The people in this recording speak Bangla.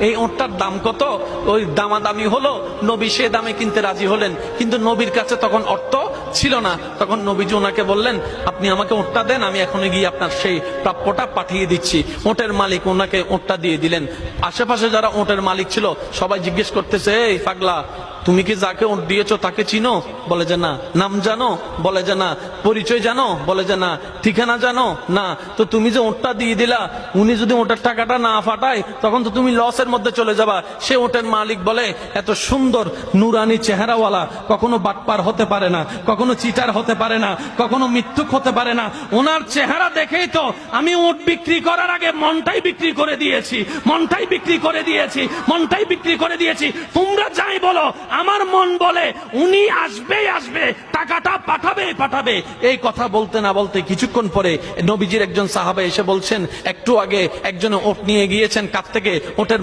এই ওঁটটার দাম কত? ওই দামাদামি হলো, নবী সে দামে কিনতে রাজি হলেন, কিন্তু নবীর কাছে তখন অর্থ ছিল না। তখন নবীজি ওনাকে বললেন, আপনি আমাকে ওঁটটা দেন, আমি এখন গিয়ে আপনার সেই প্রাপ্যটা পাঠিয়ে দিচ্ছি। ওঁটের মালিক ওনাকে ওঁটটা দিয়ে দিলেন। আশেপাশে যারা ওঁটের মালিক ছিল সবাই জিজ্ঞেস করতেছে, এই পাগলা, তুমি কি যাকে ওঁট দিয়েছো তাকে চিনো? বলে যে না। নাম জানো? বলে যে না। পরিচয় জানো? বলে যে না। ঠিকানা জানো? না। তো তুমি যে ওঁটটা দিয়ে দিলা, উনি যদি ওঁটের টাকাটা না ফাটায় তখন তো তুমি লসের মধ্যে চলে যাবা। সে ওঁটের মালিক বলে, এত সুন্দর নুরানি চেহারাওয়ালা কখনো বাটপার হতে পারে না, কখনো চিটার হতে পারে না, কখনো মিথ্যুক হতে পারে না। ওনার চেহারা দেখেই তো আমি ওঁট বিক্রি করার আগে মনটাই বিক্রি করে দিয়েছি, মনটাই বিক্রি করে দিয়েছি, মনটাই বিক্রি করে দিয়েছি। তোমরা যাই বলো, আমার মন বলে উনি আসবেই আসবে, টাকাটা পাঠাবেই পাঠাবে। এই কথা বলতে না বলতে কিছুক্ষণ পরে নবীজির একজন সাহাবা এসে বলছেন, একটু আগে একজন ওট নিয়ে গিয়েছেন কাছ থেকে, ওটের